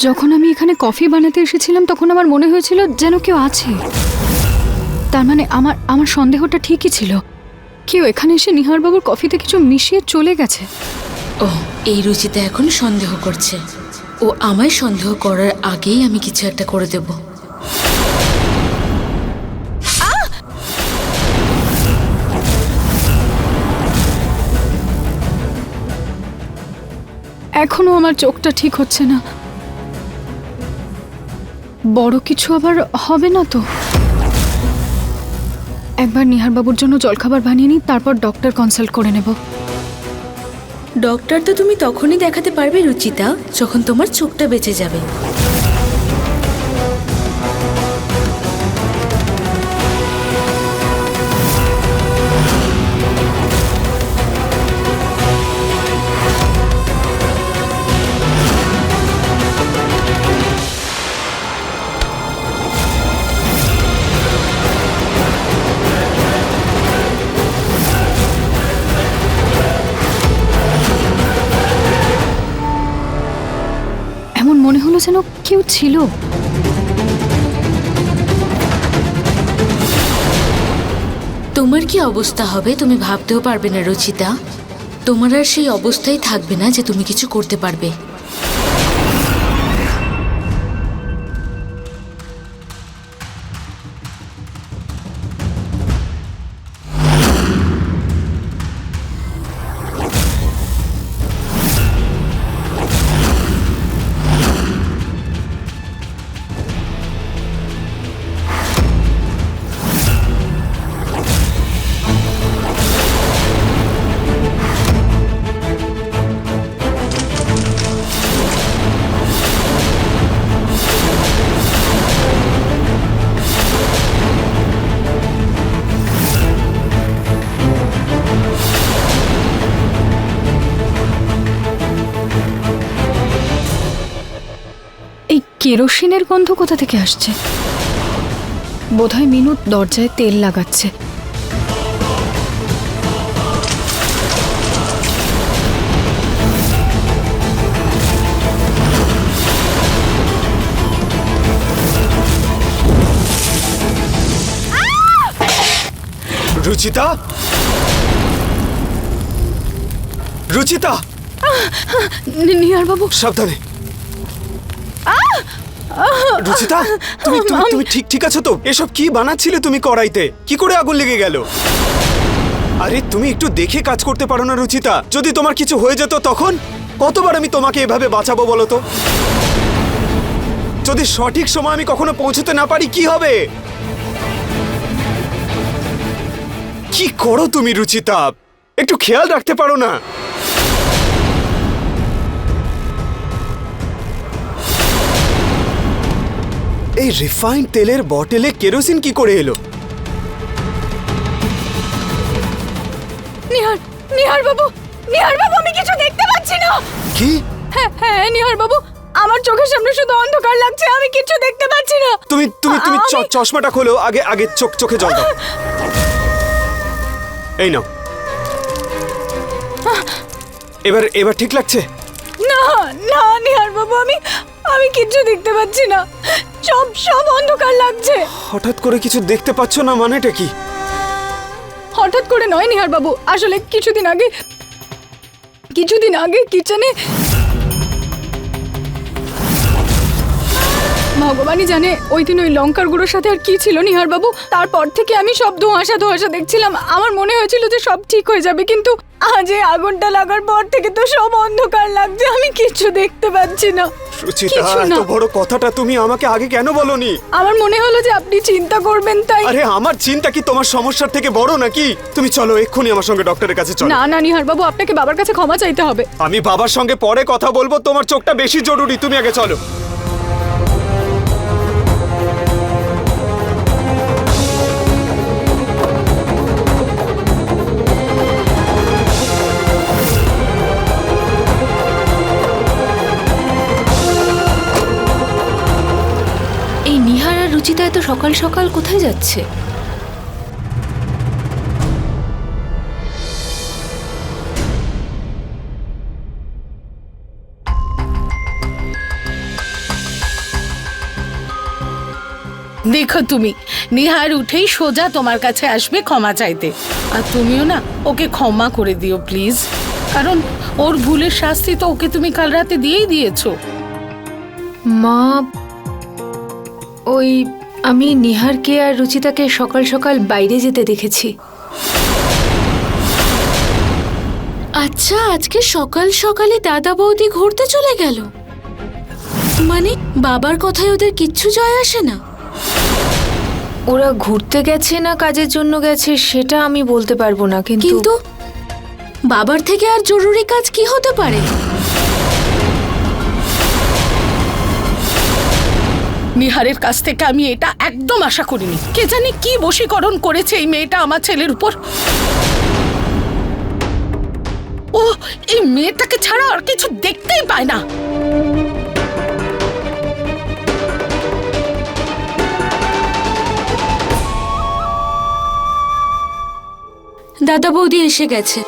যখন আমি এখানে কফি বানাতে এসেছিলাম তখন আমার মনে হয়েছিল যেন কেউ আছে। তার মানে আমার সন্দেহটা ঠিকই ছিল, কেউ এখানে এসে নিহারবাবুর কফিতে কিছু মিশিয়ে চলে গেছে। ও এই রুচিতা এখন সন্দেহ করছে। ও আমায় সন্দেহ করার আগেই আমি কিছু একটা করে দেব। এখনো আমার চোখটা ঠিক হচ্ছে না। বড় কিছু আবার হবে না তো? একবার নিহারবাবুর জন্য জলখাবার বানিয়ে নিই, তারপর ডক্টর কনসাল্ট করে নেব। ডক্টর তো তুমি তখনই দেখাতে পারবে রুচিতা, যখন তোমার চোখটা বেঁচে যাবে। এমন মনে হলো যেন কেউ ছিল। তোমার কি অবস্থা হবে তুমি ভাবতেও পারবে না রুচিতা। তোমার আর সেই অবস্থাই থাকবে না যে তুমি কিছু করতে পারবে। এই কেরোসিনের গন্ধ কোথা থেকে আসছে? বোধহয় মিনু দরজায় তেল লাগাচ্ছে। রুচিতা, রুচিতা, নিহারবাবু, সাবধানে। রুচিতা, তুমি তুমি তুমি ঠিক ঠিক আছো তো? এসব কি বানাচ্ছিলে তুমি কড়াইতে? কি করে আগুন লেগে গেল? আরে তুমি একটু দেখে কাজ করতে পারো না রুচিতা? যদি তোমার কিছু হয়ে যেত তখন? কতবার আমি তোমাকে এভাবে বাঁচাবো বলো তো? যদি সঠিক সময় আমি কখনো পৌঁছতে না পারি কি হবে? কি করো তুমি রুচিতা? একটু খেয়াল রাখতে পারো না? এই রিফাইন্ড তেলের বটলে কেরোসিন কি করে এলো? নিহারবাবু, আমি কিছু দেখতে পাচ্ছি না। কি? হ্যাঁ নিহারবাবু, আমার চোখের সামনে শুধু অন্ধকার লাগছে, আমি কিছু দেখতে পাচ্ছি না। তুমি তুমি তুমি আমি- চশমাটা খোলো। আগে আগে চোখে জল দাও। এই নাও। এবার ঠিক লাগছে? না না নিহারবাবু, আমি কিছু দেখতে পাচ্ছি না, সব অন্ধকার লাগছে। হঠাৎ করে কিছু দেখতে পাচ্ছ না মানেটা কি? হঠাৎ করে নয় নিহারবাবু, আসলে কিছুদিন আগে কিচেনে, ভগবানই জানে ওই দিন ওই লঙ্কার গুঁড়োর সাথে আর কি ছিল নিহারবাবু। তারপর থেকে আমি সব ধোঁয়াশা দেখছিলাম। আমার মনে হয়েছিল যে সব ঠিক হয়ে যাবে, কিন্তু আজ এই আগুনটা লাগার পর থেকে তো সব অন্ধকার লাগছে, আমি কিছু দেখতে পাচ্ছি না। সুচিতা, কিছু না। এত বড় কথাটা তুমি আমাকে আগে কেন বলনি? আমার মনে হলো যে আপনি চিন্তা করবেন তাই। আরে আমার চিন্তা কি তোমার সমস্যার থেকে বড় নাকি? তুমি চলো এক্ষুনি আমার সঙ্গে ডক্টরের কাছে চলো। না না নিহারবাবু, আপনাকে বাবার কাছে ক্ষমা চাইতে হবে। আমি বাবার সঙ্গে পরে কথা বলবো, তোমার চোখটা বেশি জরুরি। তুমি আগে চলো। এই নিহার আর রুচিতা এত সকাল সকাল কোথায় যাচ্ছে? দেখো তুমি, নিহার উঠেই সোজা তোমার কাছে আসবে ক্ষমা চাইতে। আর তুমিও না ওকে ক্ষমা করে দিও প্লিজ, কারণ ওর ভুলের শাস্তি তো ওকে তুমি কাল রাতে দিয়েই দিয়েছো। মা, ওই আমি নিহারকে আর রুচিতাকে সকাল সকাল বাইরে যেতে দেখেছি। আচ্ছা, আজকে সকাল সকালে দাদা বৌদি ঘুরতে চলে গেল? মানে বাবার কথায় ওদের কিচ্ছু যায় আসে না? ওরা ঘুরতে গেছে না কাজের জন্য গেছে সেটা আমি বলতে পারবো না, কিন্তু বাবার থেকে আর জরুরি কাজ কি হতে পারে? নিহারের কাছ থেকে আমি এটা একদম আশা করিনি। কে জানি কি বশীকরণ করেছে এই মেয়েটা আমার ছেলের উপর। ও এই মেয়েটাকে ছাড়া আর কিছু দেখতেই পায় না। দাদা বৌদি এসে গেছে।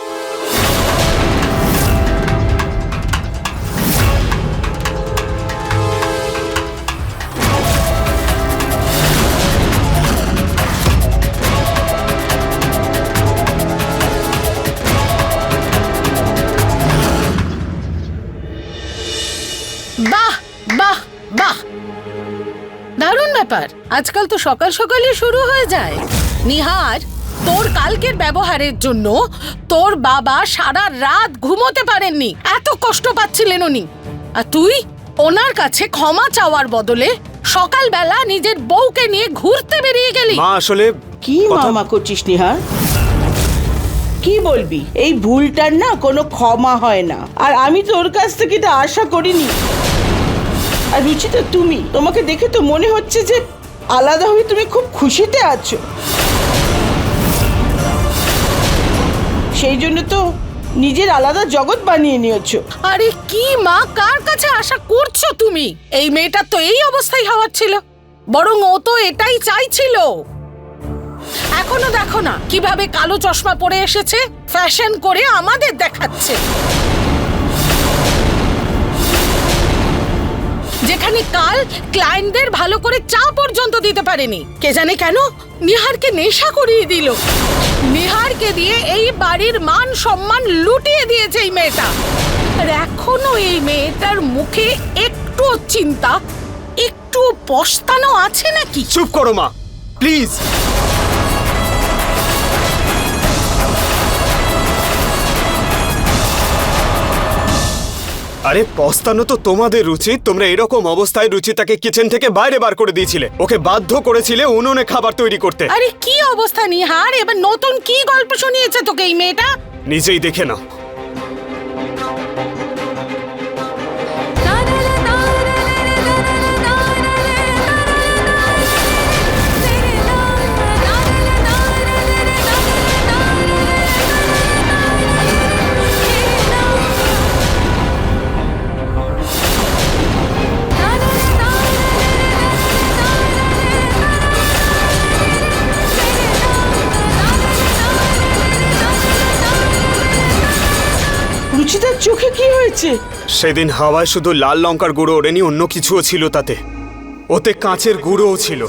বাহ বাহ বাহ, দারুণ ব্যাপার। আজকাল তো সকাল সকালই শুরু হয়ে যায়। নিহার, তোর কালকের ব্যবহারের জন্য তোর বাবা সারা রাত ঘুমোতে পারেননি, এত কষ্ট পাচ্ছিলেন উনি। আর তুই ওনার কাছে ক্ষমা চাওয়ার বদলে সকালবেলা নিজের বউকে নিয়ে ঘুরতে বেরিয়ে গেলি। মা আসলে কি মামা করছিস নিহার? কি বলবি? এই ভুলটার না কোনো ক্ষমা হয় না, আর আমি তোর কাছ থেকে এটা আশা করিনি। আর রুচিতা, তোমাকে দেখে তো মনে হচ্ছে যে আলাদা হয়ে তুমি খুব খুশিতে আছো। সেই জন্য তো নিজের আলাদা জগৎ বানিয়ে নিয়েছো। আরে কি মা, কার কাছে আশা করছো তুমি? এই মেয়েটার তো এই অবস্থাই হওয়ার ছিল, বরং ও তো এটাই চাইছিল। এখনো দেখো না কিভাবে কালো চশমা পরে এসেছে, ফ্যাশন করে আমাদের দেখাচ্ছে। যেখানে কাল ক্লায়েন্টদের ভালো করে চা পর্যন্ত দিতে পারেনি। কে জানে কেন নিহারকে নেশা করিয়ে দিল। নিহারকে দিয়ে এই বাড়ির মান সম্মান লুটিয়ে দিয়েছে এই মেয়েটা। আর এখনো এই মেয়েটার মুখে একটু চিন্তা, একটু পস্তানো আছে নাকি? চুপ করো মা, প্লিজ। আরে পস্তানো তো তোমাদের উচিত। তোমরা এরকম অবস্থায় রুচিতাকে কিচেন থেকে বাইরে বার করে দিয়েছিলে, ওকে বাধ্য করেছিলে উনুনে খাবার তৈরি করতে। আরে কি অবস্থা নিহার, এবার নতুন কি গল্প শুনিয়েছে তোকে এই মেয়েটা? নিজেই দেখে নাও। রুচিতার চোখে কি হয়েছে? সেদিন হাওয়ায় শুধু লাল লঙ্কার গুঁড়ো ওড়েনি, অন্য কিছুও ছিল তাতে। ওতে কাঁচের গুঁড়োও ছিল।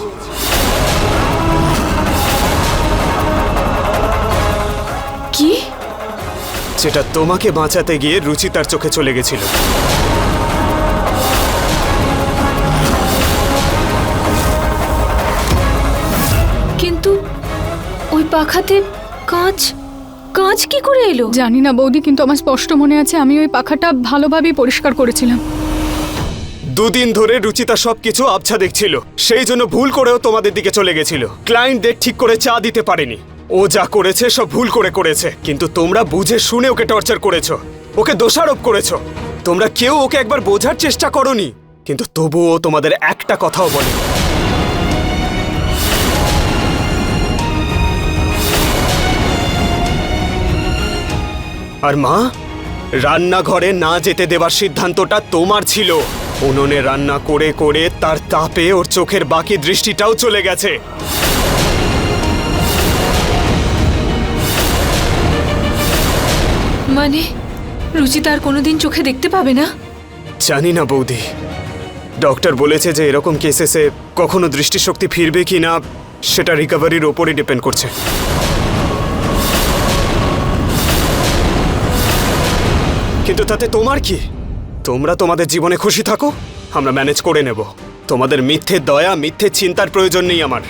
কি? যেটা তোমাকে বাঁচাতে গিয়ে রুচিতার চোখে চলে গেছিল। কিন্তু ওই পাখাতে কাঁচ কাঁচ কি করে এলো? জানি না বৌদি, কিন্তু আমার স্পষ্ট মনে আছে আমি ওই পাখাটা ভালোভাবেই পরিষ্কার করেছিলাম। দুদিন ধরে রুচিতা সবকিছু আবছা দেখছিল, সেই জন্য ভুল করেও তোমাদের দিকে চলে গেছিল। ক্লায়েন্টদের ঠিক করে চা দিতে পারেনি। ও যা করেছে সব ভুল করে করেছে, কিন্তু তোমরা বুঝে শুনে ওকে টর্চার করেছো, ওকে দোষারোপ করেছো। তোমরা কেউ ওকে একবার বোঝার চেষ্টা করোনি, কিন্তু তবুও তোমাদের একটা কথাও বলে। আর মা, রান্নাঘরে না যেতে দেওয়ার সিদ্ধান্তটা তোমার ছিল। উনুনে রান্না করে করে তার তাপে ওর চোখের বাকি দৃষ্টিটাও চলে গেছে। মানে রুচিতা আর কোনোদিন চোখে দেখতে পাবে না? জানি না বৌদি, ডক্টর বলেছে যে এরকম কেসেসে কখনো দৃষ্টিশক্তি ফিরবে কি না সেটা রিকভারির ওপরই ডিপেন্ড করছে। কিন্তু তাতে তোমার কি? তোমরা তোমাদের জীবনে খুশি থাকো, আমরা ম্যানেজ করে নেব। তোমাদের মিথ্যে দয়া, মিথ্যে চিন্তার প্রয়োজন নেই আমার।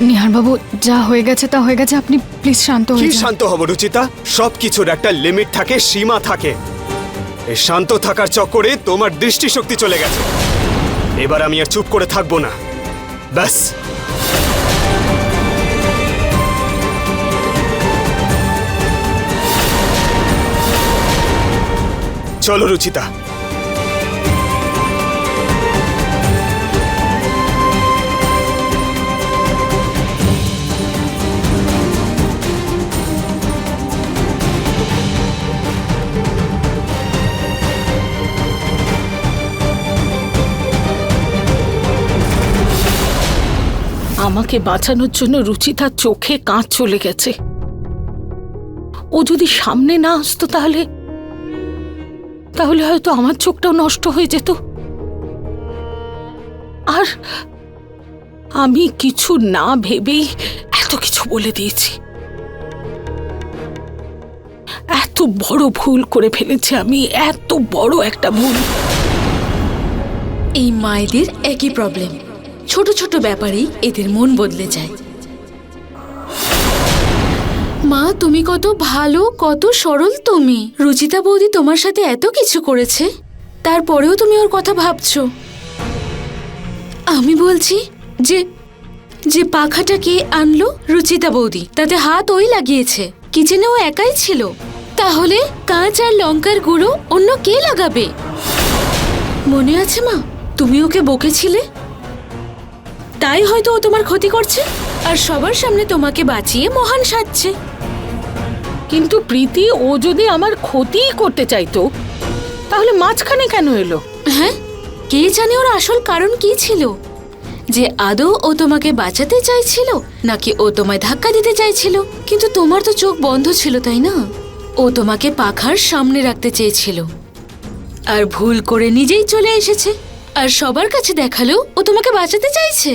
নিহার বাবু, যা হয়ে গেছে তা হয়ে গেছে, আপনি প্লিজ শান্ত কি হয়ে যান। শান্ত হব রুচিতা? সবকিছুর একটা লিমিট থাকে, সীমা থাকে। এই শান্ত থাকার চক্করে তোমার দৃষ্টিশক্তি চলে গেছে। এবার আমি আর চুপ করে থাকবো না, ব্যাস। চলো রুচিতা। আমাকে বাঁচানোর জন্য রুচিতার চোখে কাঁচ চলে গেছে। ও যদি সামনে না আসতো তাহলে হয়তো আমার চোখটাও নষ্ট হয়ে যেত। আর আমি কিছু না ভেবেই এত কিছু বলে দিয়েছি। এত বড় ভুল করে ফেলেছি আমি, এত বড় একটা ভুল। এই মায়েদের একই প্রবলেম, ছোট ছোট ব্যাপারেই এদের মন বদলে যায়। মা, তুমি কত ভালো, কত সরল তুমি। রুচিতা বৌদি তোমার সাথে এত কিছু করেছে, তারপরেও তুমি ওর কথা ভাবছো। আমি বলছি যে যে পাখাটা কে আনলো? রুচিতা বৌদি, তাতে হাত ওই লাগিয়েছে। কিচেনে ও একাই ছিল, তাহলে কাঁচ আর লঙ্কার গুঁড়ো অন্য কে লাগাবে? মনে আছে মা, তুমি ওকে বকেছিলে, তাই হয়তো ও তোমার ক্ষতি করছে আর সবার সামনে তোমাকে বাঁচিয়ে মহান সাজছে। কিন্তু প্রীতি, ও যদি আমার ক্ষতিই করতে চাইতো তাহলে মাঝখানে কেন এলো? হ্যাঁ, কে জানে ওর আসল কারণ কি ছিল? যে আদৌ ও তোমাকে বাঁচাতে চাইছিল নাকি ও তোমায় ধাক্কা দিতে চাইছিল? কিন্তু তোমার তো চোখ বন্ধ ছিল, তাই না? ও তোমাকে পাখার সামনে রাখতে চেয়েছিল আর ভুল করে নিজেই চলে এসেছে, আর সবার কাছে দেখালেও ও তোমাকে বাঁচাতে চাইছে।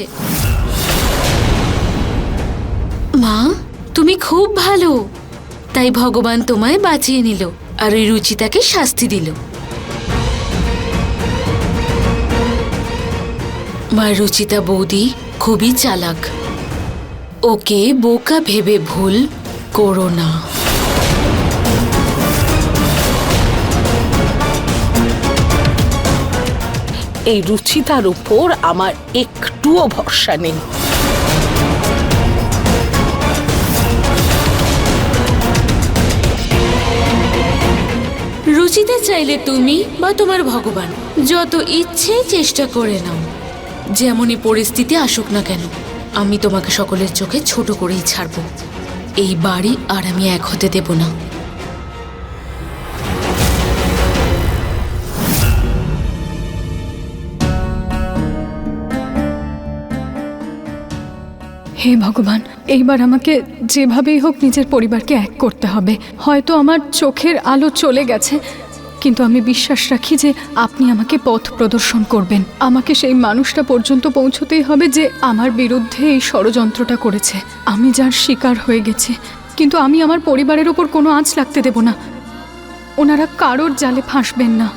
মা, তুমি খুব ভালো, তাই ভগবান তোমায় বাঁচিয়ে নিল আর ওই রুচিতাকে শাস্তি দিল। মা, রুচিতা বৌদি খুবই চালাক, ওকে বোকা ভেবে ভুল করো না। এই রুচিতার উপর আমার একটুও ভরসা নেই। রুচিতা চাইলে তুমি বা তোমার ভগবান যত ইচ্ছে চেষ্টা করে নাও, যেমনই পরিস্থিতি আসুক না কেন, আমি তোমাকে সকলের চোখে ছোট করেই ছাড়বো। এই বাড়ি আর আমি এক হতে দেব না। হে ভগবান, এইবার আমাকে যেভাবেই হোক নিজের পরিবারকে এক করতে হবে। হয়তো আমার চোখের আলো চলে গেছে, কিন্তু আমি বিশ্বাস রাখি যে আপনি আমাকে পথ প্রদর্শন করবেন। আমাকে সেই মানুষটা পর্যন্ত পৌঁছতেই হবে যে আমার বিরুদ্ধে এই ষড়যন্ত্রটা করেছে। আমি যার শিকার হয়ে গেছি, কিন্তু আমি আমার পরিবারের ওপর কোনো আঁচ লাগতে দেব না। ওনারা কারোর জালে ফাঁসবেন না।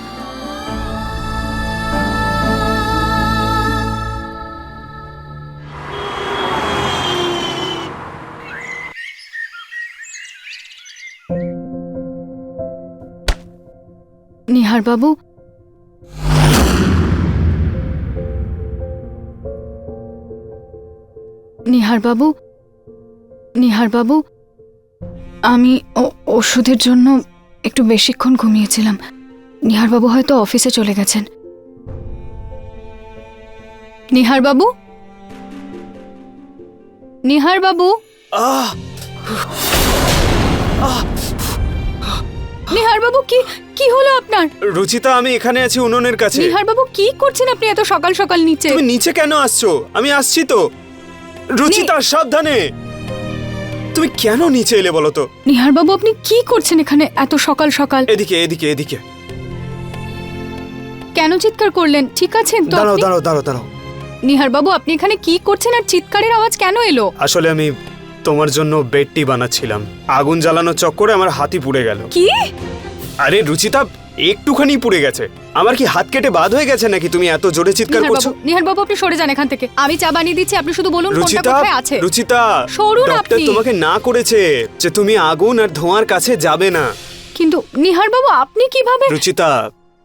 নিহার বাবু, নিহার বাবু, নিহার বাবু, আমি ওষুধের জন্য একটু বেশিক্ষণ ঘুমিয়েছিলাম। নিহার বাবু হয়তো অফিসে চলে গেছেন। নিহার বাবু, নিহার বাবু, নিহার বাবু, কি কি হলো আপনার? রুচিতা, আমি এখানে আছি উনুনের কাছে। নিহার বাবু, কি করছেন আপনি এত সকাল সকাল নিচে? তুমি নিচে কেন আসছো? আমি আসছি তো। রুচিতা, সাবধানে। তুমি কেন নিচে এলে বলো তো? নিহার বাবু আপনি কি করছেন এখানে এত সকাল সকাল? এদিকে এদিকে এদিকে। কেন চিৎকার করলেন? ঠিক আছেন তো দাঁড়াও আপনি? দাঁড়াও দাঁড়াও দাঁড়াও। নিহার বাবু আপনি এখানে কি করছেন আর চিৎকারের আওয়াজ কেন এলো? আসলে আমি তোমার জন্য বেডটি বানাচ্ছিলাম, আগুন জ্বালানোর চক্করে আমার হাতই পুড়ে গেল। কি? আরে রুচিতা, একটুখানি পুড়ে গেছে। আমার কি হাত কেটে বাদ হয়ে গেছে নাকি তুমি এত জোরে চিৎকার করছো? নিহার বাবু আপনি সরে যান এখান থেকে। আমি চা বানিয়ে দিচ্ছি, আপনি শুধু বলুন কোনটা রুচিতা, কোথায় আছে। রুচিতা, সরুন ডক্টর আপনি। তোমাকে না করেছে যে তুমি আগুন আর ধোঁয়ার কাছে যাবে না। কিন্তু নিহার বাবু আপনি কিভাবে? রুচিতা,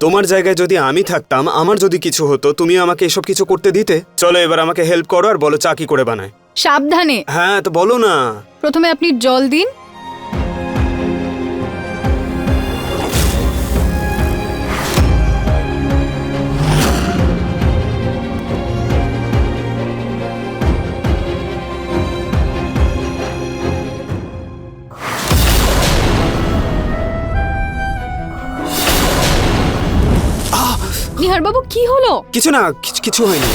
তোমার জায়গায় যদি আমি থাকতাম, আমার যদি কিছু হতো, তুমি আমাকে এসব কিছু করতে দিতে? চলো এবার আমাকে হেল্প করো আর বলো চা কি করে বানায়। সাবধানে। হ্যাঁ তো বলো না। প্রথমে আপনি জল দিন। নিহার বাবু কি হলো? কিছু না, কিছু হয়নি।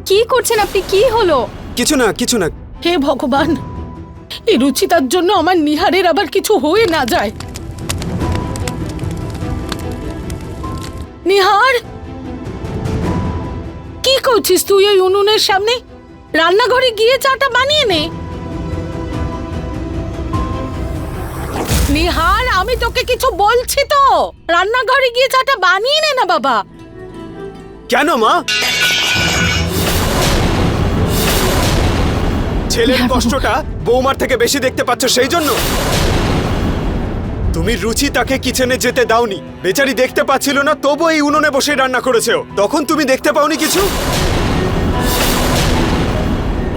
কি করছেন আপনি? কি হলো? কিছু না, কিছু না। হে ভগবান, এই রুচিতার জন্য আমার নিহারের আবার কিছু হয়ে না যায়। নিহার, কি করছিস তুই ওই উনুনের সামনে? রান্নাঘরে গিয়ে চাটা বানিয়ে নে। নিহার, আমি তোকে কিছু বলছি তো, রান্নাঘরে গিয়ে চাটা বানিয়ে নে না বাবা। কেন মা? ছেলের কষ্টটা বৌমার থেকে বেশি দেখতে পাচ্ছ সেই জন্য? তুমি রুচি তাকে কিচেনে যেতে দাওনি, বেচারি দেখতে পাচ্ছিল না, তবু এই উনুনে বসে রান্না করেছে। তখন তুমি দেখতে পাওনি কিছু?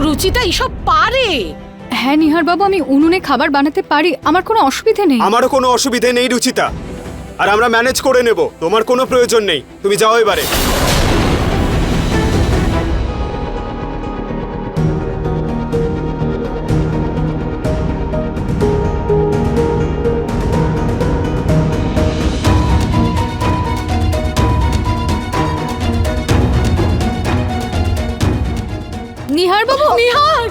রুচিতা এসব পারে। হ্যাঁ নিহার বাবু, আমি উনুনে খাবার বানাতে পারি, আমার কোনো অসুবিধে নেই। আমারও কোনো অসুবিধে নেই রুচিতা, আর আমরা ম্যানেজ করে নেব। তোমার কোনো প্রয়োজন নেই, তুমি যাও এবারে। নিহার বাবু, নিহার,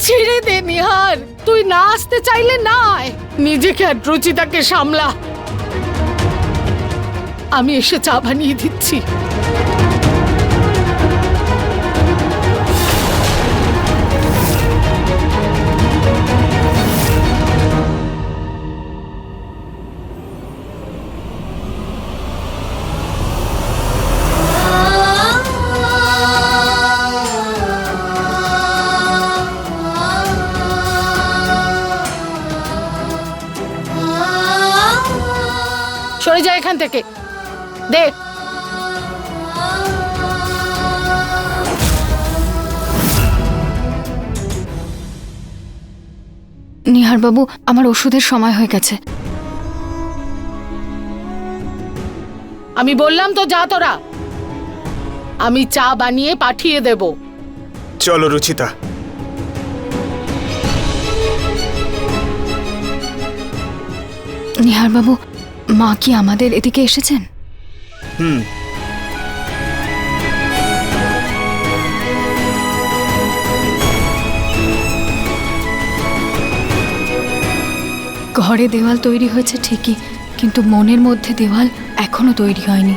ছেড়ে দে নিহার, তুই না আসতে চাইলে না আয়। নিজেকে আর রুচিতাকে সামলা, আমি এসে চা বানিয়ে দিচ্ছি। সরে যা এখান থেকে, দে। নিহার বাবু, আমার ওষুধের সময় হয়ে গেছে। আমি বললাম তো যা তোরা, আমি চা বানিয়ে পাঠিয়ে দেব। চলো রুচিতা। নিহার বাবু, মা কি আমাদের এদিকে এসেছেন? হুম। ঘরে দেওয়াল তৈরি হয়েছে ঠিকই, কিন্তু মনের মধ্যে দেওয়াল এখনো তৈরি হয়নি।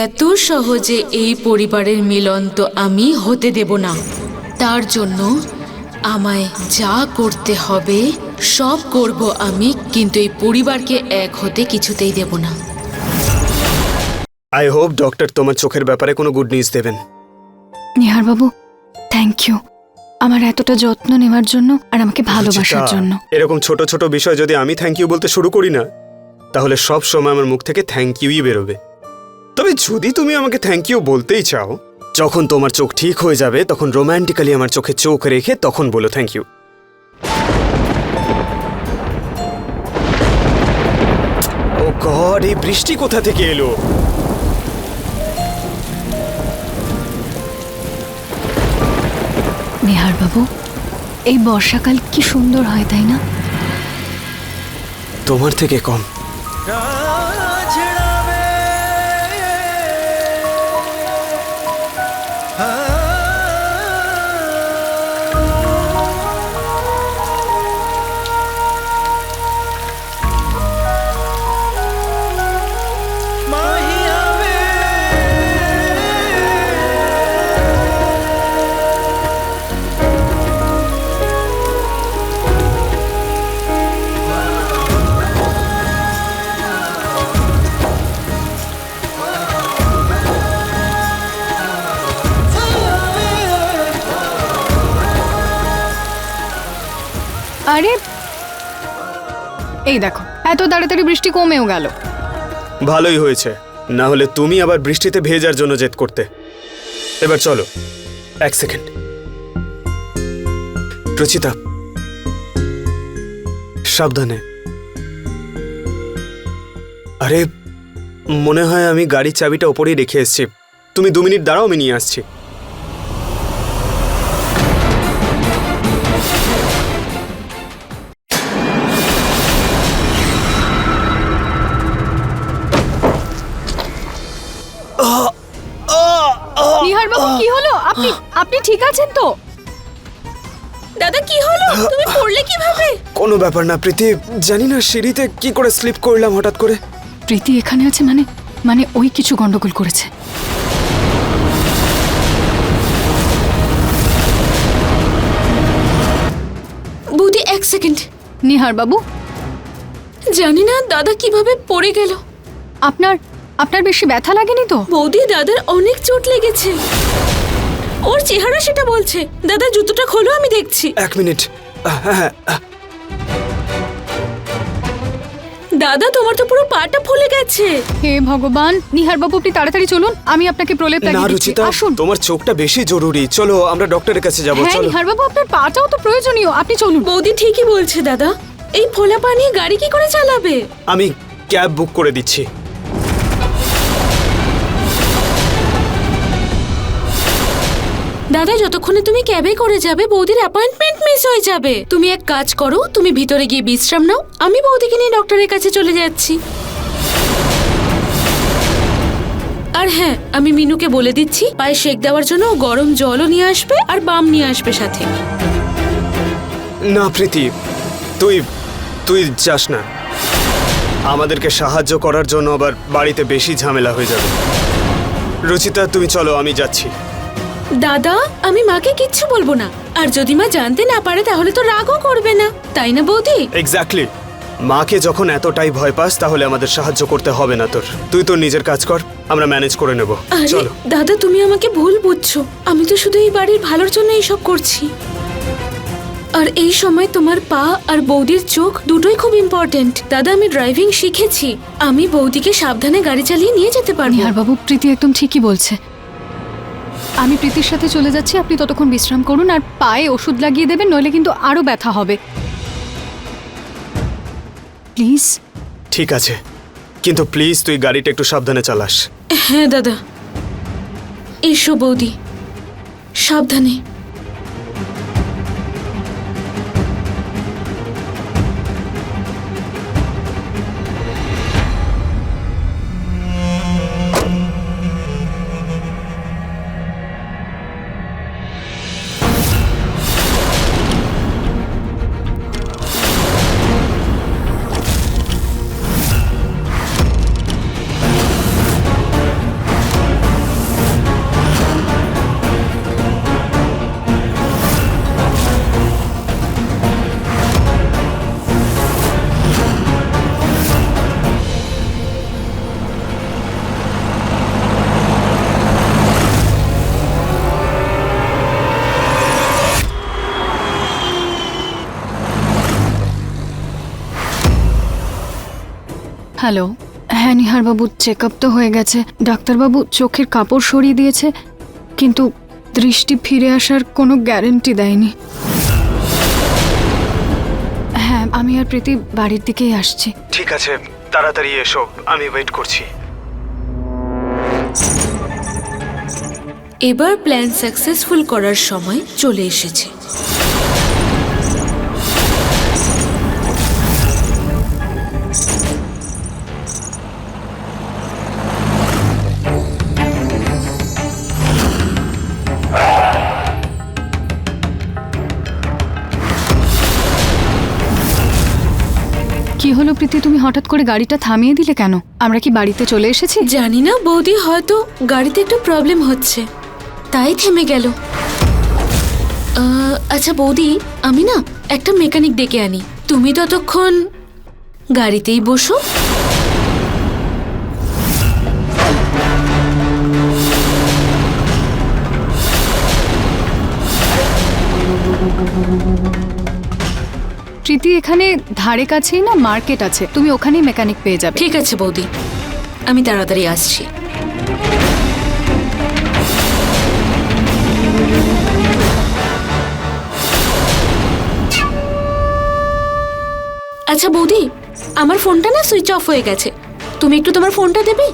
এত সহজে এই পরিবারের মিলন তো আমি হতে দেব না। তার জন্য আমায় যা করতে হবে সব করব আমি, কিন্তু এই পরিবারকে এক হতে কিছুতেই দেব না। আই হোপ ডক্টর তোমার চোখের ব্যাপারে কোনো গুড নিউজ দেবেন। নিহার বাবু, থ্যাংক ইউ আমার এতটা যত্ন নেওয়ার জন্য আর আমাকে ভালোবাসার রুচিতা, জন্য। এরকম ছোট ছোট বিষয় যদি আমি থ্যাংক ইউ বলতে শুরু করি না, তাহলে সব সময় আমার মুখ থেকে থ্যাংক ইউই বেরোবে। তবে যদি তুমি আমাকে থ্যাংক ইউ বলতেই চাও, যখন তোমার চোখ ঠিক হয়ে যাবে তখন রোম্যান্টিক্যালি আমার চোখে চোখ রেখে তখন বলো থ্যাংক ইউ। গড, এই বৃষ্টি কোথা থেকে এলো? নিহার বাবু, এই বর্ষাকাল কি সুন্দর হয় তাই না? তোমার থেকে কম। আরে এই দেখো, এত তাড়াতাড়ি বৃষ্টি কমেও গেল। ভালোই হয়েছে, না হলে তুমি আবার বৃষ্টিতে ভেজার জন্য জেদ করতে। এবার চলো, এক সেকেন্ড। রুচিতা, সাবধানে। আরে মনে হয় আমি গাড়ির চাবিটা ওপরেই রেখে এসেছি। তুমি 2 মিনিট দাঁড়াও, আমি নিয়ে আসছি। নিহার বাবু, কি হলো? আপনি আপনি ঠিক আছেন তো? দাদা কি হলো? তুমি পড়লে কিভাবে? কোনো ব্যাপার না প্রীতি, জানি না সিঁড়িতে কি করে স্লিপ করলাম হঠাৎ করে। প্রীতি এখানে আছে মানে মানে ওই কিছু গন্ডগোল করেছে। বৌদি, এক সেকেন্ড। নিহার বাবু, জানি না দাদা কিভাবে পড়ে গেল। আপনার আপনার বেশি ব্যথা লাগেনি তো? বৌদি, দাদার অনেক চোট লেগেছে। ওর চেহারা সেটা বলছে। দাদা জুতোটা খোলো, আমি দেখছি। 1 মিনিট। হ্যাঁ, দাদা, তোমার তো পুরো পাটা ফুলে গেছে। হে ভগবান! নিহার বাবু, আপনি তাড়াতাড়ি চলুন, আমি আপনাকে প্রলেপ না লাগিয়ে দিচ্ছি। রুচিতা, আসুন। তোমার চোখটা বেশি জরুরি। চলো আমরা ডক্টরের কাছে যাবো। হ্যাঁ চলো। নিহার বাবু, আপনার পাটাও তো প্রয়োজনীয়, আপনি চলুন। বৌদি ঠিকই বলছে দাদা। এই ফোলা পা নিয়ে গাড়ি কি করে চালাবে? আমি ক্যাব বুক করে দিচ্ছি। দাদা, যতক্ষণে তুমি ক্যাবে করে যাবে বৌদির অ্যাপয়েন্টমেন্ট মিস হয়ে যাবে। তুমি এক কাজ করো, তুমি ভিতরে গিয়ে বিশ্রাম নাও, আমি বৌদিকে নিয়ে ডক্টরের কাছে চলে যাচ্ছি। আর হ্যাঁ, আমি মিনুকে বলে দিচ্ছি পায়ে সেক দেওয়ার জন্য ও গরম জলও নিয়ে আসবে আর বাম নিয়ে আসবে সাথে। না প্রীতি, তুই তুই যাস না। আমাদেরকে সাহায্য করার জন্য আবার বাড়িতে বেশি ঝামেলা হয়ে যাবে। রুচিতা, তুমি চলো, আমি যাচ্ছি। দাদা, আমি মাকে কিচ্ছু বলবো না। আর যদি মা জানতে না পারে তাহলে তো রাগও করবে না, তাই না বৌদি? এক্স্যাক্টলি। মাকে যখন এতটাই ভয় পাস তাহলে আমাদের সাহায্য করতে হবে না তোর। তুই তোর নিজের কাজ কর, আমরা ম্যানেজ করে নেব। আরে চলো। দাদা, তুমি আমাকে ভুল বুঝছো। আমি তো শুধু এই বাড়ির ভালোর জন্য এইসব করছি। আর এই সময় তোমার পা আর বৌদির চোখ দুটোই খুব ইম্পর্টেন্ট। দাদা, আমি ড্রাইভিং শিখেছি। আমি বৌদিকে সাবধানে গাড়ি চালিয়ে নিয়ে যেতে পারবো। নিহার বাবু, প্রীতি একদম ঠিকই বলছে। আমি প্রীতির সাথে চলে যাচ্ছি, আপনি ততক্ষণ বিশ্রাম করুন আর পায়ে ওষুধ লাগিয়ে দেবেন, নইলে কিন্তু আরো ব্যথা হবে। প্লিজ। ঠিক আছে, কিন্তু প্লিজ তুই গাড়িটা একটু সাবধানে চালাস। হ্যাঁ দাদা। এসো বৌদি, সাবধানে। হ্যালো। হ্যাঁ নিহার বাবু, চেক আপ তো হয়ে গেছে। ডাক্তারবাবু চোখের কাপড় সরিয়ে দিয়েছে, কিন্তু দৃষ্টি ফিরে আসার কোনো গ্যারেন্টি দেয়নি। হ্যাঁ, আমি আর প্রীতি বাড়ির দিকেই আসছি। ঠিক আছে, তাড়াতাড়ি এসো, আমি ওয়েট করছি। এবার প্ল্যান সাকসেসফুল করার সময় চলে এসেছে। কি হলো প্রীতি, তুমি হঠাৎ করে গাড়িটা থামিয়ে দিলে কেন? আমরা কি বাড়িতে চলে এসেছি? জানি না বৌদি, হয়তো গাড়িতে একটু প্রবলেম হচ্ছে তাই থেমে গেল। আচ্ছা বৌদি, আমি না একটা মেকানিক ডেকে আনি, তুমি ততক্ষণ গাড়িতেই বসো। প্রীতি, এখানে ধারে কাছেই না মার্কেট আছে, তুমি ওখানেই মেকানিক পেয়ে যাবে। ঠিক আছে বৌদি, আমি তাড়াতাড়ি আসছি। আচ্ছা বৌদি, আমার ফোনটা না সুইচ অফ হয়ে গেছে, তুমি একটু তোমার ফোনটা দেবে?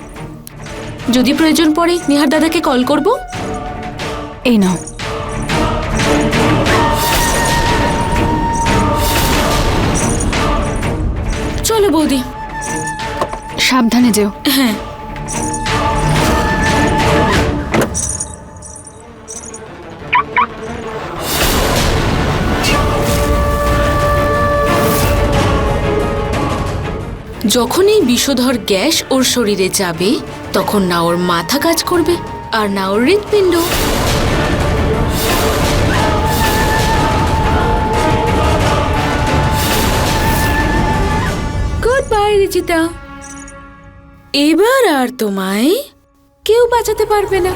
যদি প্রয়োজন পড়ে নিহার দাদাকে কল করব। এই নাও। চলো বৌদি। সাবধানে যেও। হ্যাঁ। যখন এই বিষধর গ্যাস ওর শরীরে যাবে তখন না ওর মাথা কাজ করবে আর না ওর হৃৎপিণ্ড। গুড বাই রিচিতা, এবার আর তোমায় কেউ বাঁচাতে পারবে না।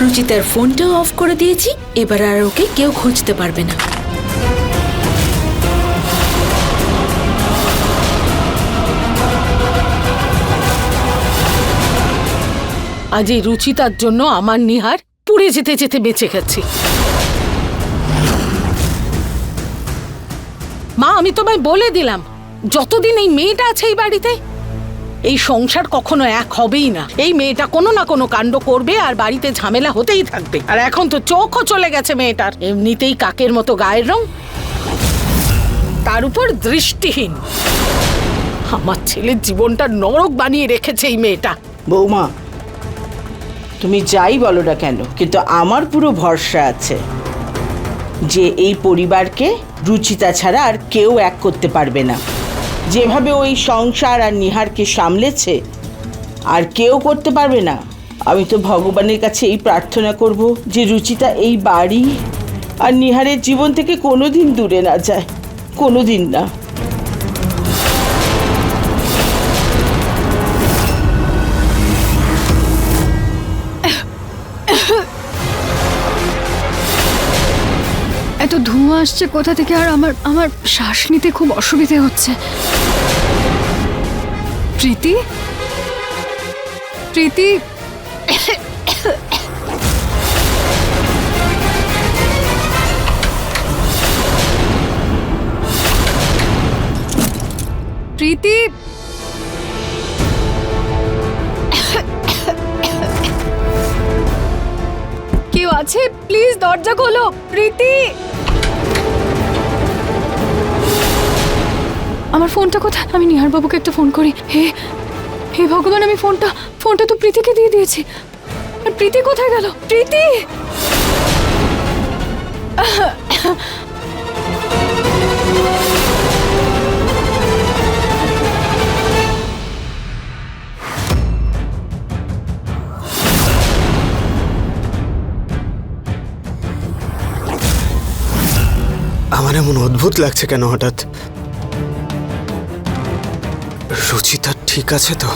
রুচিতার ফোনটাও অফ করে দিয়েছি, এবার আর ওকে কেউ খুঁজতে পারবে না। আজ এই রুচিতার জন্য আমার নিহার পুড়ে যেতে যেতে বেঁচে গেছে। মা, আমি তোমায় বলে দিলাম, যতদিন এই মেয়েটা আছে এই বাড়িতে, এই সংসার কখনো এক হবেই না। এই মেয়েটা কোনো না কোনো কাণ্ড করবে আর বাড়িতে ঝামেলা হতেই থাকবে। আর এখন তো চোখও চলে গেছে মেয়েটার, এমনিতেই কাকের মতো গায়ের রং, তার উপর দৃষ্টিহীন। আমার ছেলের জীবনটা নরক বানিয়ে রেখেছে এই মেয়েটা। বৌমা, তুমি যাই বলো না কেন, কিন্তু আমার পুরো ভরসা আছে যে এই পরিবারকে রুচিতা ছাড়া আর কেউ এক করতে পারবে না। যেভাবে ওই সংসার আর নিহারকে সামলেছে আর কেউ করতে পারবে না। আমি তো ভগবানের কাছে এই প্রার্থনা করব যে রুচিতা এই বাড়ি আর নিহারের জীবন থেকে কোনোদিন দূরে না যায়, কোনোদিন না। এত ধোঁয়া আসছে কোথা থেকে, আর আমার শ্বাস নিতে খুব অসুবিধে হচ্ছে। প্রীতি, প্রীতি, প্রীতি, কেউ আছে? প্লিজ দরজা খোলো। প্রীতি, আমার ফোনটা কোথায়? আমি নিহার বাবুকে একটা ফোন করি। হে হে ভগবান, আমি ফোনটা তো প্রীতিকে দিয়ে দিয়েছি। আর প্রীতি কোথায় গেল? প্রীতি, আমার এমন অদ্ভুত লাগছে কেন হঠাৎ? রুচিতা ঠিক আছে তো?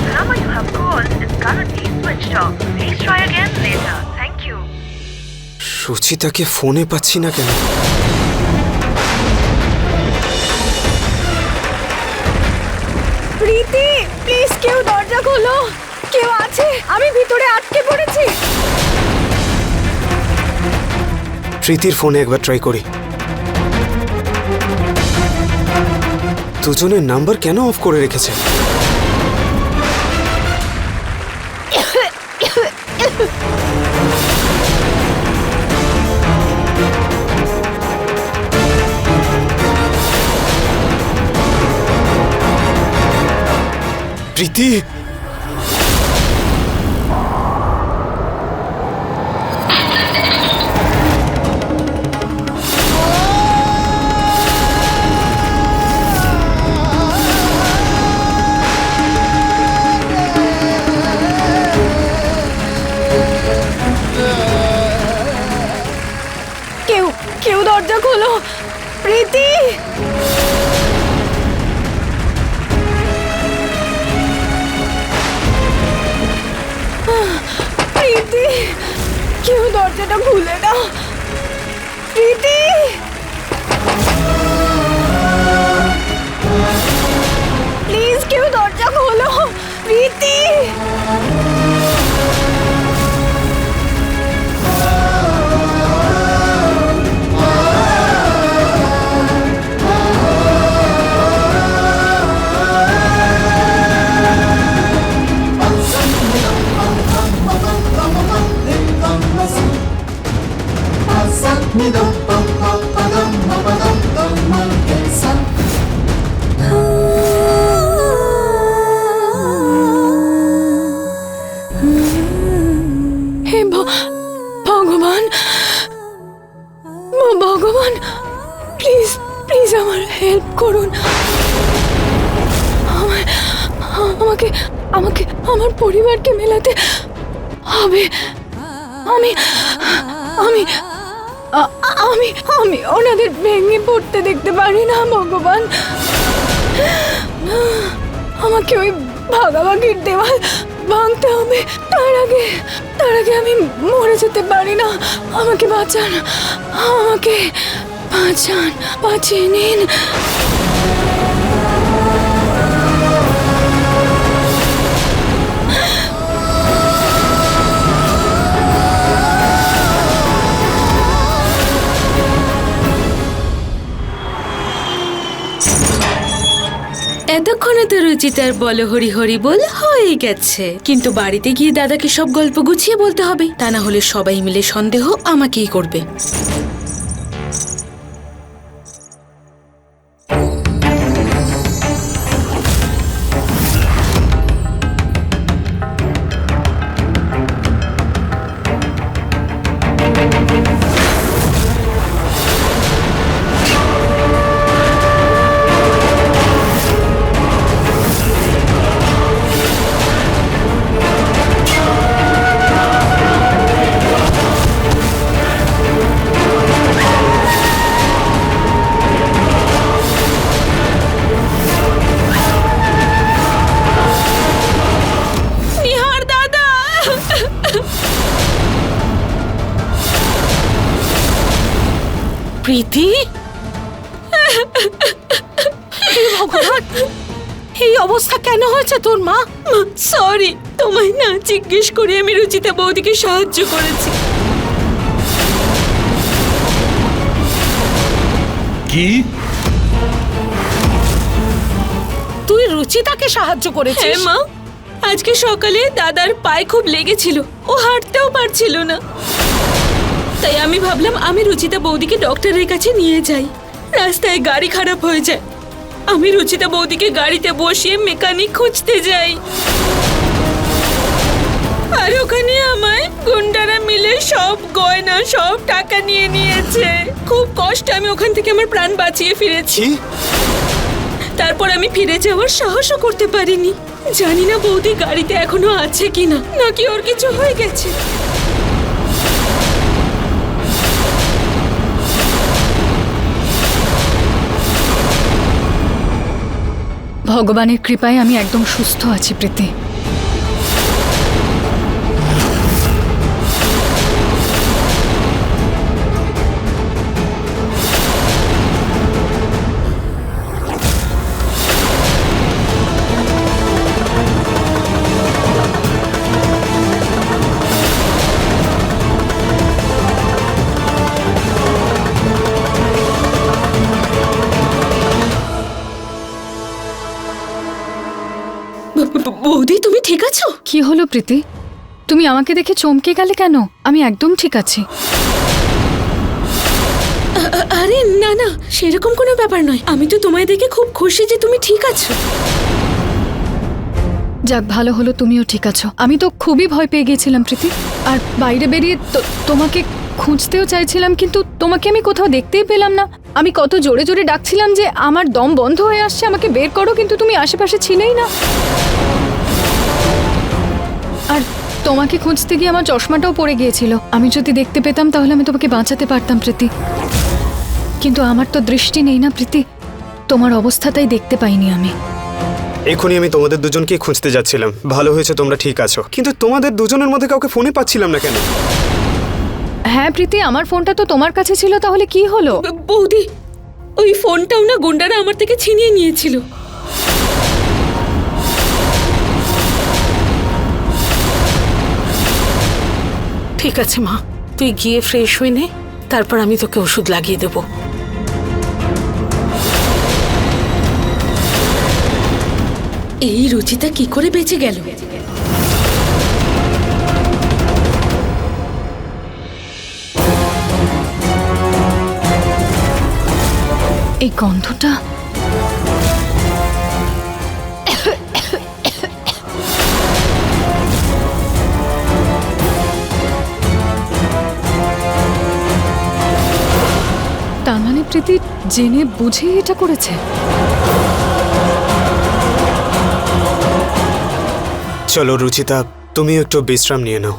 The number you have called is currently switched off. Please try again later. Thank you. রুচিতাকে ফোনে পাচ্ছি না কেন? প্রীতি, প্লিজ কেউ দরজা খোলো। কেউ আছে? আমি ভিতরে আটকে পড়েছি। প্রীতির ফোনে একবার ট্রাই করি। দুজনের নাম্বার কেন অফ করে রেখেছে? প্রীতি, কেউ কেউ দরজা খোলো। প্রীতি, প্রীতি, কেউ দরজাটা খুলে দাও। প্রীতি, প্লিজ কেউ দরজা খোলো। প্রীতি, হে ভগবান, ভগবান, প্লিজ প্লিজ আমার হেল্প করুন। আমাকে আমাকে আমার পরিবারকে মেলাতে হবে। আমি আমি আমি আমি ওনাদের ভেঙে পড়তে দেখতে পারি না ভগবান। আমাকে ওই ভাগাভাগির দেওয়াল ভাঙতে হবে। তার আগে আমি মরে যেতে পারি না। আমাকে বাঁচান, আমাকে বাঁচান, বাঁচিয়ে নিন। এতক্ষণে তো রুচিতার বল হরি হরি বল হয়ে গেছে, কিন্তু বাড়িতে গিয়ে দাদাকে সব গল্প গুছিয়ে বলতে হবে, তা না হলে সবাই মিলে সন্দেহ আমাকেই করবে। প্রীতি, হে ভগবান, এই অবস্থা কেন হয়েছে তোর মা? সরি, তোমায় না জিজ্ঞেস করে আমি রুচিতা বৌদিকে সাহায্য করেছি। কি? তুই রুচিতাকে সাহায্য করেছিস? হ্যাঁ মা, আজকে সকালে দাদার পায়ে খুব লেগেছিল, ও হাঁটতেও পারছিল না। তাই আমি ভাবলাম আমি রুচিতা বৌদিকে ডক্টরের কাছে নিয়ে যাই। রাস্তায় গাড়ি খারাপ হয়ে যায়, আমি রুচিতা বৌদিকে গাড়িতে বসিয়ে মেকানিক খুঁজতে যাই, আর ওখানে আমায় গুন্ডারা মিলে সব গয়না সব টাকা নিয়ে নিয়েছে। খুব কষ্টে আমি ওখান থেকে আমার প্রাণ বাঁচিয়ে ফিরেছি। তারপর আমি ফিরে যাওয়ার সাহসও করতে পারিনি। জানি না বৌদি গাড়িতে এখনো আছে কিনা, নাকি ওর কিছু হয়ে গেছে। ভগবানের কৃপায় আমি একদম সুস্থ আছি প্রীতি। বৌদি তুমি ঠিক আছো? কি হলো প্রীতি? তুমি আমাকে দেখে চমকে গেলে কেন? আমি একদম ঠিক আছি। আরে না না, সেরকম কোনো ব্যাপার নয়। আমি তো তোমায় দেখে খুব খুশি যে তুমি ঠিক আছো। যাক, ভালো হলো তুমিও ঠিক আছো। আমি তো খুবই ভয় পেয়ে গিয়েছিলাম প্রীতি। আর বাইরে বেরিয়ে তোমাকে খুঁজতেও চাইছিলাম, কিন্তু তোমাকে আমি কোথাও দেখতেই পেলাম না। আমি কত জোরে জোরে ডাকছিলাম যে আমার দম বন্ধ হয়ে আসছে, আমাকে বের করো, কিন্তু তুমি আশেপাশে ছিলেই না। আর তোমাকে খুঁজতে গিয়ে আমার চশমাটাও পড়ে গিয়েছিল। আমি যদি দেখতে পেতাম তাহলে আমি তোমাকে বাঁচাতে পারতাম প্রীতি, কিন্তু আমার তো দৃষ্টি নেই না প্রীতি। তোমার অবস্থাটাই দেখতে পাইনি আমি। এখনই আমি তোমাদের দুজনকে খুঁজতে যাচ্ছিলাম। ভালো হয়েছে তোমরা ঠিক আছো, কিন্তু তোমাদের দুজনের মধ্যে কাউকে ফোনে পাচ্ছিলাম না কেন? হ্যাঁ প্রীতি, আমার ফোনটা তো তোমার কাছে ছিল, তাহলে কি হলো? বৌদি, ওই ফোনটাও না গুন্ডারা আমার থেকে ছিনিয়ে নিয়েছিল। ঠিক আছে মা, তুই গিয়ে ফ্রেশ হয়ে নে, তারপর আমি তোকে ওষুধ লাগিয়ে দেবো। এই রুচিতা কি করে বেঁচে গেল? এই গন্ধটা, তার মানে প্রীতি জেনে বুঝেই এটা করেছে। চলো রুচিতা, তুমি একটু বিশ্রাম নিয়ে নাও।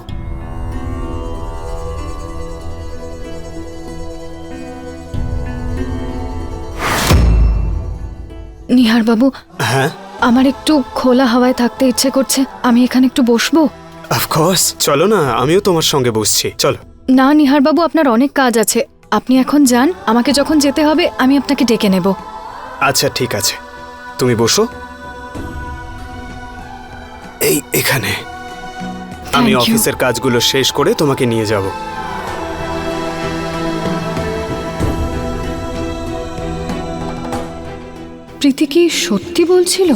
নিহার বাবু, হ্যাঁ, আমার একটু খোলা হাওয়ায় থাকতে ইচ্ছে করছে। আমি এখানে একটু বসবো? অফকোর্স, চলো না, আমিও তোমার সঙ্গে বসছি, চলো। না নিহার বাবু, আপনার অনেক কাজ আছে, আপনি এখন যান। আমাকে যখন যেতে হবে আমি আপনাকে ডেকে নেব। আচ্ছা ঠিক আছে, তুমি বসো এই এখানে। আমি you. অফিসের কাজগুলো শেষ করে তোমাকে নিয়ে যাব। প্রীতি কি সত্যি বলছিল?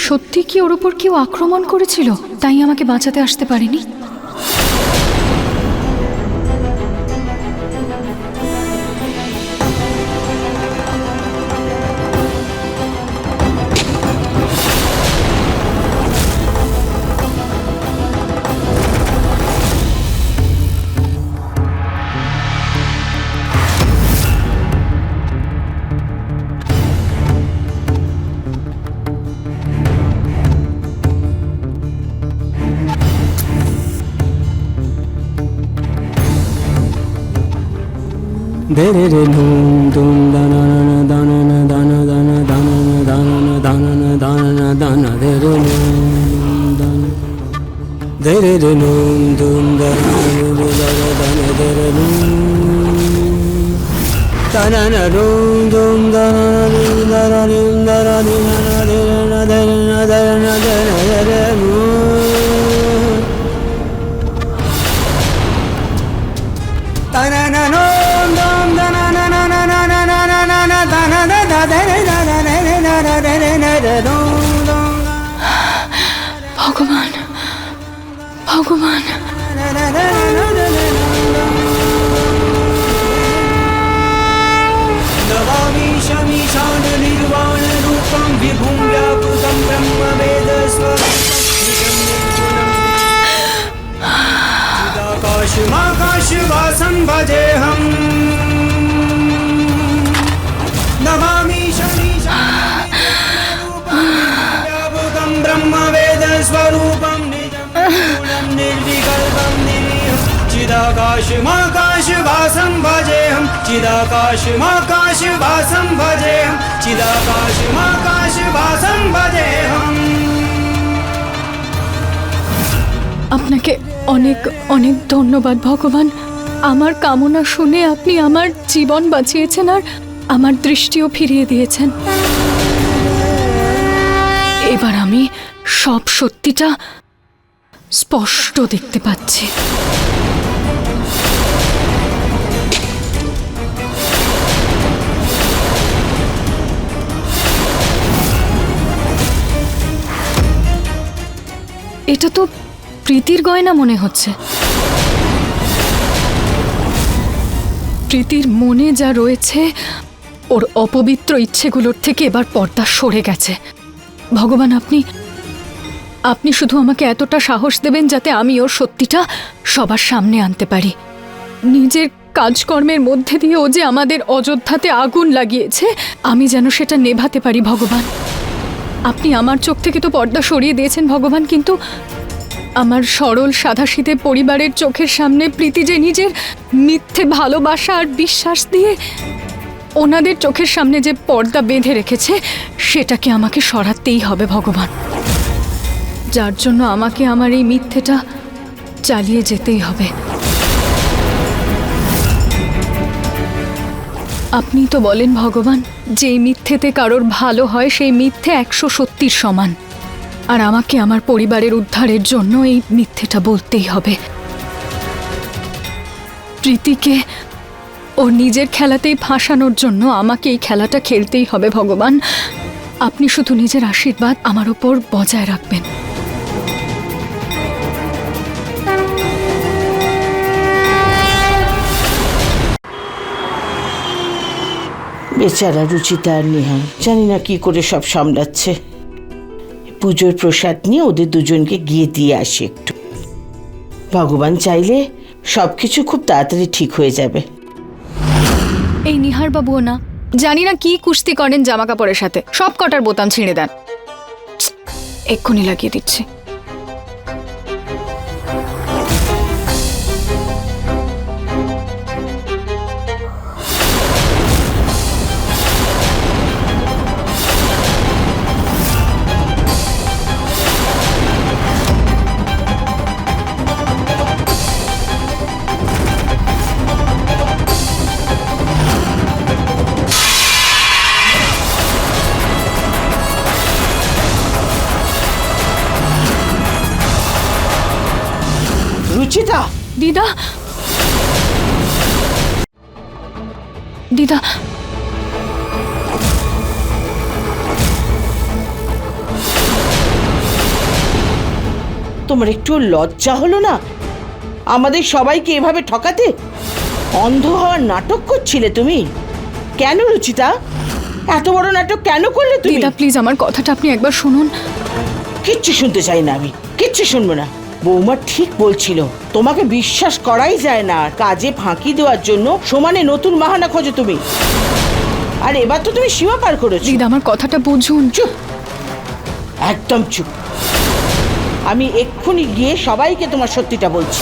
সত্যি কি ওর ওপর কেউ আক্রমণ করেছিল, তাই আমাকে বাঁচাতে আসতে পারেনি? Dere re dum dum dana na dana na dana dana dana na dana na dana na dana na dana dere dum dana dere re dum dum dana dana dana dere dum dana na dum dum dana dana dana dana dana dana dere dana na no ভগবান, ভগবান, नमामि शमीशान निर्वाण रूपं विभुं व्यापृतं ब्रह्मवेदस्वरूपं भजेऽहं। नमामि शमीशान व्यापृतं ब्रह्मवेदस्वरूपं निजं निर्विकल्पं निरीहं। चिदाकाशमाकाशवासं भजेऽहं, चिदाकाशमाकाशवासं भजेऽहं, चिदाकाशमाकाशवासं भजेऽहं। আপনাকে অনেক অনেক ধন্যবাদ ভগবান। আমার কামনা শুনে আপনি আমার জীবন বাঁচিয়েছেন আর আমার দৃষ্টিও ফিরিয়ে দিয়েছেন। এবার আমি সব সত্যিটা স্পষ্ট দেখতে পাচ্ছি। এটা তো প্রীতির গয়না মনে হচ্ছে। প্রীতির মনে যা রয়েছে ওর অপবিত্র ইচ্ছেগুলোর থেকে এবার পর্দা সরে গেছে। ভগবান, আপনি শুধু আমাকে এতটা সাহস দেবেন যাতে আমি ওর সত্যিটা সবার সামনে আনতে পারি। নিজের কাজকর্মের মধ্যে দিয়ে ও যে আমাদের অযোধ্যাতে আগুন লাগিয়েছে, আমি যেন সেটা নেভাতে পারি। ভগবান, আপনি আমার চোখ থেকে তো পর্দা সরিয়ে দিয়েছেন ভগবান, কিন্তু আমার সরল সাধাসিধে পরিবারের চোখের সামনে প্রীতি যে নিজের মিথ্যে ভালোবাসা আর বিশ্বাস দিয়ে ওনাদের চোখের সামনে যে পর্দা বেঁধে রেখেছে, সেটাকে আমাকে সরাতেই হবে ভগবান। যার জন্য আমাকে আমার এই মিথ্যেটা চালিয়ে যেতেই হবে। আপনি তো বলেন ভগবান, যে মিথ্যেতে কারোর ভালো হয় সেই মিথ্যে 100 সত্যির সমান। আর আমাকে আমার পরিবারের উদ্ধারের জন্য এই মিথ্যেটা বলতেই হবে। প্রীতিকে ওর নিজের খেলাতেই ফাঁসানোর জন্য আমাকে এই খেলাটা খেলতেই হবে ভগবান। আপনি শুধু নিজের আশীর্বাদ আমার উপর বজায় রাখবেন। বেচারা রুচিতা আর নিহার জানি না কি করে সব সামলাচ্ছে। পুজোর প্রসাদ নিয়ে ওদের দুজনকে গিয়ে দিয়ে আসি একটু। ভগবান চাইলে সবকিছু খুব তাড়াতাড়ি ঠিক হয়ে যাবে। এই নিহার বাবুও না, জানি না কি কুস্তি করেন জামা কাপড়ের সাথে, সব কটার বোতাম ছিঁড়ে দেন। এক্ষুনি লাগিয়ে দিচ্ছি। রুচিতা, দিদা, দিদা, তোমার একটু লজ্জা হলো না আমাদের সবাইকে এভাবে ঠকাতে? অন্ধ হওয়ার নাটক করছিলে তুমি। কেন রুচিতা, এত বড় নাটক কেন করলে তুমি? দিদা প্লিজ আমার কথাটা আপনি একবার শুনুন। কিচ্ছু শুনতে চাই না, আমি কিচ্ছু শুনবো না। বৌমা ঠিক বলছিল, তোমাকে বিশ্বাস করাই যায় না। কাজে ফাঁকি দেওয়ার জন্য সমানে নতুন বাহানা খোঁজো তুমি। আর এবার তো তুমি সীমা পার করেছো। দিদা আমার কথাটা বুঝুন। চুপ, একদম চুপ। আমি এক্ষুনি গিয়ে সবাইকে তোমার সত্যিটা বলছি।